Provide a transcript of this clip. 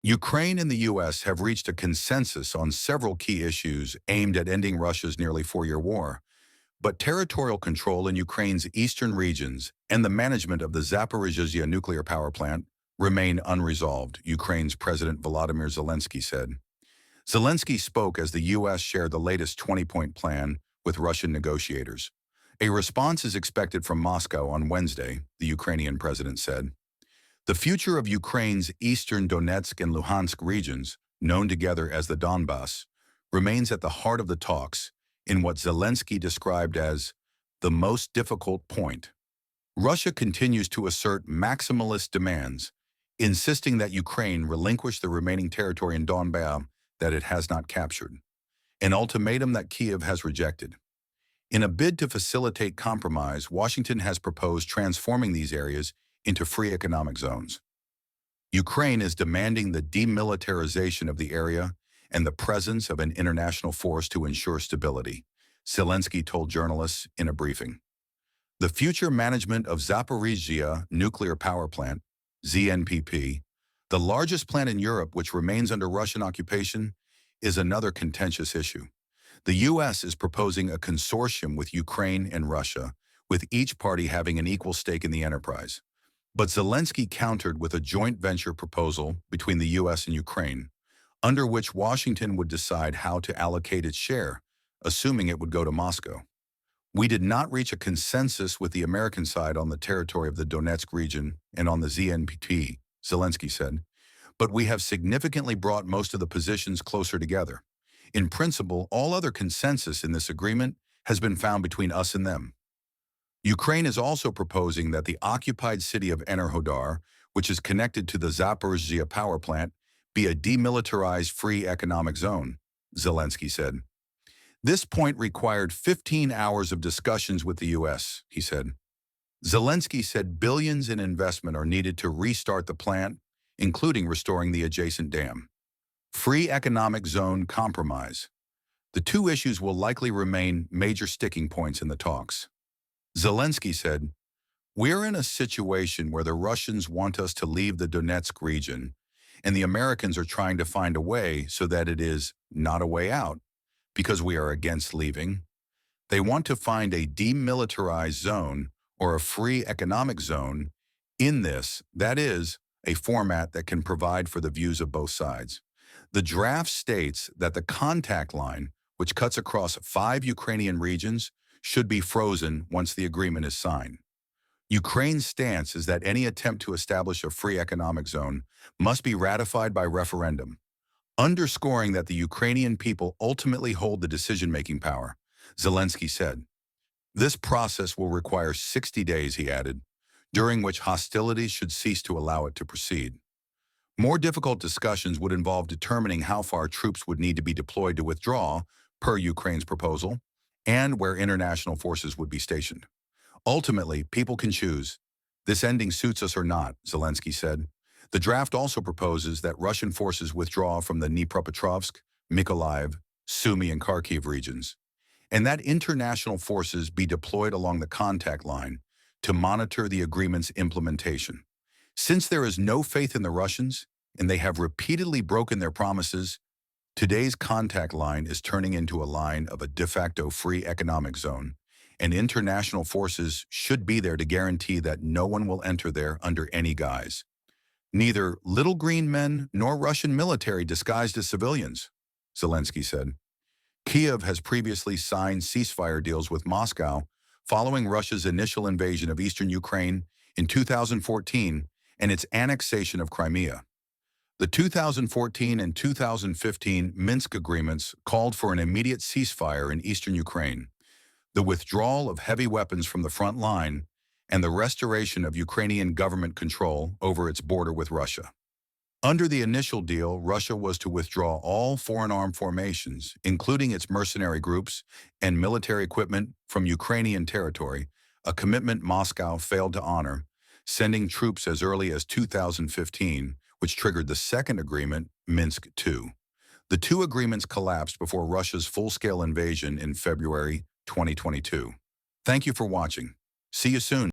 Ukraine and the U.S. have reached a consensus on several key issues aimed at ending Russia's nearly four-year war, but territorial control in Ukraine's eastern regions and the management of the Zaporizhzhia nuclear power plant remain unresolved, Ukraine's President Volodymyr Zelenskyy said. Zelenskyy spoke as the U.S. shared the latest 20-point plan with Russian negotiators. A response is expected from Moscow on Wednesday, the Ukrainian president said. The future of Ukraine's eastern Donetsk and Luhansk regions, known together as the Donbass, remains at the heart of the talks in what Zelenskyy described as the most difficult point. Russia continues to assert maximalist demands, insisting that Ukraine relinquish the remaining territory in Donbass that it has not captured, an ultimatum that Kyiv has rejected. In a bid to facilitate compromise, Washington has proposed transforming these areas into free economic zones. Ukraine is demanding the demilitarization of the area and the presence of an international force to ensure stability, Zelenskyy told journalists in a briefing. The future management of Zaporizhzhia nuclear power plant, ZNPP, the largest plant in Europe which remains under Russian occupation, is another contentious issue. The U.S. is proposing a consortium with Ukraine and Russia, with each party having an equal stake in the enterprise. But Zelenskyy countered with a joint venture proposal between the U.S. and Ukraine, under which Washington would decide how to allocate its share, assuming it would go to Moscow. We did not reach a consensus with the American side on the territory of the Donetsk region and on the ZNPP, Zelenskyy said, but we have significantly brought most of the positions closer together. In principle, all other consensus in this agreement has been found between us and them. Ukraine is also proposing that the occupied city of Enerhodar, which is connected to the Zaporizhzhia power plant, be a demilitarized free economic zone, Zelenskyy said. This point required 15 hours of discussions with the U.S., he said. Zelenskyy said billions in investment are needed to restart the plant, including restoring the adjacent dam. Free economic zone compromise. The two issues will likely remain major sticking points in the talks. Zelenskyy said, "We're in a situation where the Russians want us to leave the Donetsk region, and the Americans are trying to find a way so that it is not a way out, because we are against leaving. They want to find a demilitarized zone or a free economic zone in this, that is, a format that can provide for the views of both sides." The draft states that the contact line, which cuts across 5 Ukrainian regions, should be frozen once the agreement is signed. Ukraine's stance is that any attempt to establish a free economic zone must be ratified by referendum, underscoring that the Ukrainian people ultimately hold the decision-making power, Zelenskyy said. This process will require 60 days, he added, during which hostilities should cease to allow it to proceed. More difficult discussions would involve determining how far troops would need to be deployed to withdraw, per Ukraine's proposal, and where international forces would be stationed. Ultimately, people can choose. This ending suits us or not, Zelenskyy said. The draft also proposes that Russian forces withdraw from the Dnipropetrovsk, Mykolaiv, Sumy, and Kharkiv regions, and that international forces be deployed along the contact line to monitor the agreement's implementation. Since there is no faith in the Russians, and they have repeatedly broken their promises, today's contact line is turning into a line of a de facto free economic zone, and international forces should be there to guarantee that no one will enter there under any guise. Neither little green men nor Russian military disguised as civilians, Zelenskyy said. Kyiv has previously signed ceasefire deals with Moscow following Russia's initial invasion of eastern Ukraine in 2014 and its annexation of Crimea. The 2014 and 2015 Minsk agreements called for an immediate ceasefire in eastern Ukraine, the withdrawal of heavy weapons from the front line, and the restoration of Ukrainian government control over its border with Russia. Under the initial deal, Russia was to withdraw all foreign armed formations, including its mercenary groups and military equipment, from Ukrainian territory, a commitment Moscow failed to honor, sending troops as early as 2015, which triggered the second agreement, Minsk II. The two agreements collapsed before Russia's full-scale invasion in February 2022. Thank you for watching. See you soon.